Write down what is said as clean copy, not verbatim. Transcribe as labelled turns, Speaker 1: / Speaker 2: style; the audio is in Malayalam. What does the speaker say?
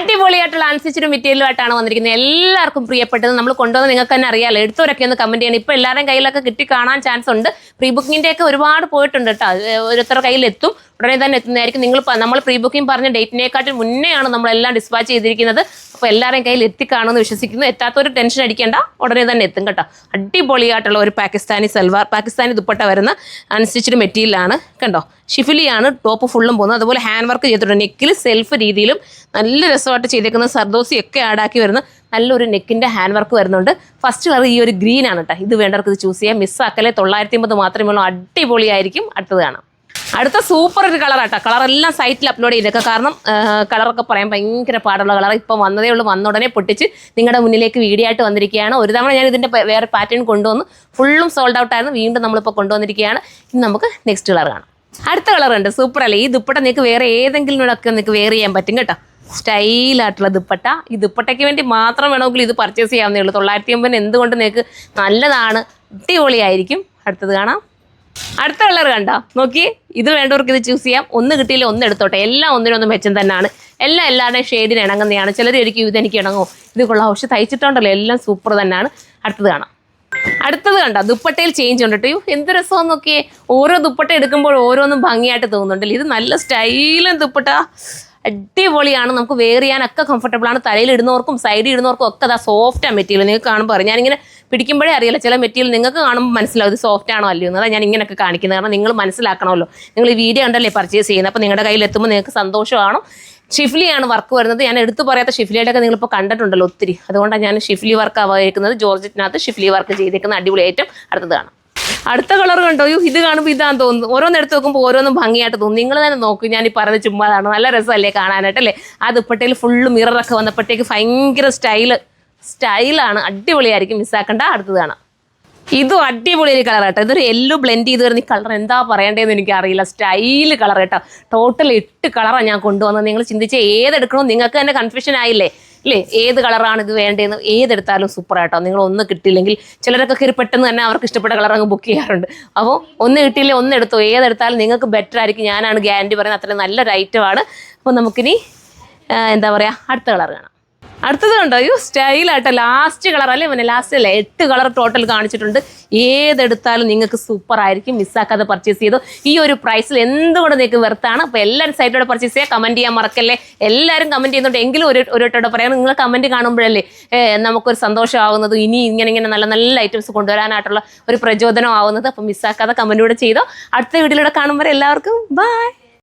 Speaker 1: അടിപൊളിയായിട്ടുള്ള അനുസരിച്ചൊരു മെറ്റീരിയലുമായിട്ടാണ് വന്നിരിക്കുന്നത്. എല്ലാവർക്കും പ്രിയപ്പെട്ടത് നമ്മൾ കൊണ്ടുവന്ന് നിങ്ങൾക്ക് തന്നെ അറിയാമല്ലോ. എടുത്തവരൊക്കെ ഒന്ന് കമന്റ് ചെയ്യണം. ഇപ്പോൾ എല്ലാവരുടെയും കയ്യിലൊക്കെ കിട്ടി കാണാൻ ചാൻസ് ഉണ്ട്. പ്രീ ബുക്കിങ്ങിൻ്റെ ഒക്കെ ഒരുപാട് പോയിട്ടുണ്ട് കേട്ടോ. ഓരോരുത്തരുടെ കയ്യിലെത്തും, ഉടനെ തന്നെ എത്തുന്നതായിരിക്കും. നമ്മൾ പ്രീ ബുക്കിംഗ് പറഞ്ഞ ഡേറ്റിനെക്കാട്ടിൽ മുന്നെയാണ് നമ്മളെല്ലാം ഡിസ്പാച്ച് ചെയ്തിരിക്കുന്നത്. അപ്പോൾ എല്ലാവരുടെയും കയ്യിൽ എത്തിക്കാണെന്ന് വിശ്വസിക്കുന്നു. എത്താത്തൊരു ടെൻഷൻ അടിക്കേണ്ട, ഉടനെ തന്നെ എത്തും കേട്ടോ. അടിപൊളിയായിട്ടുള്ള ഒരു പാകിസ്ഥാനി ദുപ്പട്ട വരുന്ന അനുസരിച്ചൊരു മെറ്റീരിയലാണ് കണ്ടോ. ഷിഫിലിയാണ് ടോപ്പ് ഫുള്ളും പോകുന്നത്. അതുപോലെ ഹാൻഡ് വർക്ക് ചെയ്തിട്ടുണ്ട്. നെക്കിൽ സെൽഫ് രീതിയിലും നല്ല രസമായിട്ട് ചെയ്തേക്കുന്ന സർദോസി ഒക്കെ ആഡാക്കി വരുന്ന നല്ലൊരു നെക്കിൻ്റെ ഹാൻഡ് വർക്ക് വരുന്നുണ്ട്. ഫസ്റ്റ് കളർ ഈ ഒരു ഗ്രീൻ ആണ് കേട്ടോ. ഇത് വേണ്ടവർക്ക് ഇത് ചൂസ് ചെയ്യാം. മിസ്സാക്കലെ 950 മാത്രമേ ഉള്ളൂ. അടിപൊളിയായിരിക്കും. അടുത്തത് കാണാം. അടുത്ത സൂപ്പർ ഒരു കളറാട്ടോ. കളറെല്ലാം സൈറ്റിൽ അപ്ലോഡ് ചെയ്തേക്കാം. കാരണം കളറൊക്കെ പറയാൻ ഭയങ്കര പാടുള്ള കളർ. ഇപ്പം വന്നതേ ഉള്ളൂ. വന്ന ഉടനെ പൊട്ടിച്ച് നിങ്ങളുടെ മുന്നിലേക്ക് വീഡിയോ ആയിട്ട് വന്നിരിക്കുകയാണ്. ഒരു തവണ ഞാൻ ഇതിൻ്റെ വേറെ പാറ്റേൺ കൊണ്ടുവന്നു. ഫുള്ളും സോൾഡ് ഔട്ട് ആയിരുന്നു. വീണ്ടും നമ്മളിപ്പോൾ കൊണ്ടുവന്നിരിക്കുകയാണ്. ഇനി നമുക്ക് നെക്സ്റ്റ് കളർ കാണാം. അടുത്ത കളർ ഉണ്ട്. സൂപ്പർ അല്ലേ. ഈ ദുപ്പട്ട നിങ്ങൾക്ക് വേറെ ഏതെങ്കിലും ഒക്കെ നിങ്ങൾക്ക് വെയർ ചെയ്യാൻ പറ്റും കേട്ടോ. സ്റ്റൈലായിട്ടുള്ള ദുപ്പട്ട. ഈ ദുപ്പട്ടയ്ക്ക് വേണ്ടി മാത്രം വേണമെങ്കിൽ ഇത് പർച്ചേസ് ചെയ്യാവുന്നേ ഉള്ളൂ. 950 എന്തുകൊണ്ട് നിങ്ങൾക്ക് നല്ലതാണ്. അടിപൊളിയായിരിക്കും. അടുത്തത് കാണാം. അടുത്ത കളർ കണ്ടോ. നോക്കി, ഇത് വേണ്ടവർക്ക് ഇത് ചൂസ് ചെയ്യാം. ഒന്ന് കിട്ടിയില്ല ഒന്ന് എടുത്തോട്ടെ. എല്ലാം ഒന്നിനൊന്നും മെച്ചം തന്നെയാണ്. എല്ലാവരുടെയും ഷെയ്ഡിന് ഇണങ്ങുന്നതാണ്. ചിലർ എനിക്ക് ഇതെനിക്ക് ഇണങ്ങോ, ഇത് കൊള്ളാം, പക്ഷെ തയ്ച്ചിട്ടുണ്ടല്ലോ എല്ലാം സൂപ്പർ തന്നെയാണ്. അടുത്തത് കാണാം. അടുത്തത് കണ്ടോ. ദുപ്പട്ടയിൽ ചേഞ്ച് ഉണ്ട് കേട്ടോ. എന്ത് രസമെന്ന് നോക്കിയേ. ഓരോ ദുപ്പട്ട എടുക്കുമ്പോൾ ഓരോന്നും ഭംഗിയായിട്ട് തോന്നുന്നുണ്ടല്ലോ. ഇത് നല്ല സ്റ്റൈലും ദുപ്പട്ട അടിപൊളിയാണ്. നമുക്ക് വെയർ ചെയ്യാനൊക്കെ കംഫർട്ടബിൾ ആണ്. തലയിൽ ഇടുന്നവർക്കും സൈഡിൽ ഇടുന്നവർക്കും ഒക്കെ അതാ സോഫ്റ്റാണ് മെറ്റീരിയൽ. നിങ്ങൾക്ക് കാണുമ്പോൾ അറിയാം. ഞാനിങ്ങനെ പിടിക്കുമ്പോഴേ അറിയില്ല ചില മെറ്റീരിയൽ നിങ്ങൾക്ക് കാണുമ്പോൾ മനസ്സിലാവും ഇത് സോഫ്റ്റ് ആണോ അല്ലയോ എന്ന്. അതാണ് ഞാൻ ഇങ്ങനെയൊക്കെ കാണിക്കുന്നത്. കാരണം നിങ്ങൾ മനസ്സിലാക്കണമല്ലോ. നിങ്ങൾ ഈ വീഡിയോ കണ്ടല്ലേ പർച്ചേസ് ചെയ്യുന്നത്. അപ്പോൾ നിങ്ങളുടെ കയ്യിൽ എത്തുമ്പോൾ നിങ്ങൾക്ക് സന്തോഷമാണോ. ഷിഫ്ലിയാണ് വർക്ക് വരുന്നത്. ഞാൻ എടുത്തു പറയാത്ത ഷിഫ്ലിയുടെയൊക്കെ നിങ്ങളിപ്പോൾ കണ്ടിട്ടുണ്ടല്ലോ ഒത്തിരി. അതുകൊണ്ടാണ് ഞാൻ ഷിഫ്ലി വർക്ക് ആയിരിക്കുന്നത്. ജോർജറ്റിനകത്ത് ഷിഫ്ലി വർക്ക് ചെയ്തേക്കുന്ന അടിപൊളി ഐറ്റം. അടുത്തതാണ്. അടുത്ത കളർ കണ്ടോ. ഇത് കാണുമ്പോൾ ഇതാന്ന് തോന്നുന്നു. ഓരോന്ന് എടുത്ത് നോക്കുമ്പോൾ ഓരോന്നും ഭംഗിയായിട്ട് തോന്നും. നിങ്ങൾ തന്നെ നോക്കും. ഞാൻ ഈ പറയുന്നത് ചുമ്മാതാണ്. നല്ല രസമല്ലേ കാണാനായിട്ടല്ലേ. ആ ദുപ്പട്ടയിൽ ഫുള്ള് മിററൊക്കെ വന്നപ്പോഴത്തേക്ക് ഭയങ്കര സ്റ്റൈലാണ്. അടിപൊളിയായിരിക്കും. മിസ്സാക്കണ്ട. അടുത്തത് കാണാം. ഇതും അടിപൊളി ഒരു കളർ കേട്ടോ. ഇതൊരു യെല്ലോ ബ്ലെൻഡ് ചെയ്ത് വരുന്ന ഈ കളർ എന്താ പറയേണ്ടതെന്ന് എനിക്കറിയില്ല. സ്റ്റൈല് കളർ കേട്ടോ. ടോട്ടൽ 8 കളറാണ് ഞാൻ കൊണ്ടുവന്നത്. നിങ്ങൾ ചിന്തിച്ച ഏതെടുക്കണമെന്ന് നിങ്ങൾക്ക് തന്നെ കൺഫ്യൂഷൻ ആയില്ലേ അല്ലേ. ഏത് കളറാണ് ഇത് വേണ്ടതെന്ന്. ഏതെടുത്താലും സൂപ്പർ ആയിട്ടോ. നിങ്ങൾ ഒന്ന് കിട്ടിയില്ലെങ്കിൽ ചിലരൊക്കെ കയറി പെട്ടെന്ന് തന്നെ അവർക്ക് ഇഷ്ടപ്പെട്ട കളർ അങ്ങ് ബുക്ക് ചെയ്യാറുണ്ട്. അപ്പോൾ ഒന്ന് കിട്ടിയില്ലെങ്കിൽ ഒന്ന് എടുത്തോ. ഏതെടുത്താലും നിങ്ങൾക്ക് ബെറ്റർ ആയിരിക്കും. ഞാനാണ് ഗ്യാരണ്ടി പറയുന്നത്. അത്രയും നല്ലൊരു ഐറ്റമാണ്. അപ്പോൾ നമുക്കിനി എന്താ പറയുക, അടുത്ത കളർ കാണാം. അടുത്തത് കണ്ടോ. സ്റ്റൈലായിട്ടോ. ലാസ്റ്റ് കളർ അല്ലേ ലാസ്റ്റ് അല്ലേ 8 കളർ ടോട്ടൽ കാണിച്ചിട്ടുണ്ട്. ഏതെടുത്താലും നിങ്ങൾക്ക് സൂപ്പർ ആയിരിക്കും. മിസ്സാക്കാതെ പർച്ചേസ് ചെയ്തു. ഈ ഒരു പ്രൈസിൽ എന്തുകൊണ്ട് നിങ്ങൾക്ക് വെർത്താണ്. അപ്പോൾ എല്ലാവരും സൈറ്റിലൂടെ പർച്ചേസ് ചെയ്യുക. കമൻറ്റ് ചെയ്യാൻ മറക്കല്ലേ. എല്ലാവരും കമൻറ്റ് ചെയ്യുന്നുണ്ട്. എങ്കിലും ഒരു വട്ടോടെ പറയാം. നിങ്ങൾ കമൻറ്റ് കാണുമ്പോഴല്ലേ നമുക്കൊരു സന്തോഷമാകുന്നത്. ഇനി ഇങ്ങനെ നല്ല നല്ല ഐറ്റംസ് കൊണ്ടുവരാനായിട്ടുള്ള ഒരു പ്രചോദനം ആവുന്നത്. അപ്പോൾ മിസ്സാക്കാതെ കമൻറ്റ് കൂടെ ചെയ്തോ. അടുത്ത വീഡിയോയിലൂടെ കാണുമ്പോൾ എല്ലാവർക്കും ബൈ.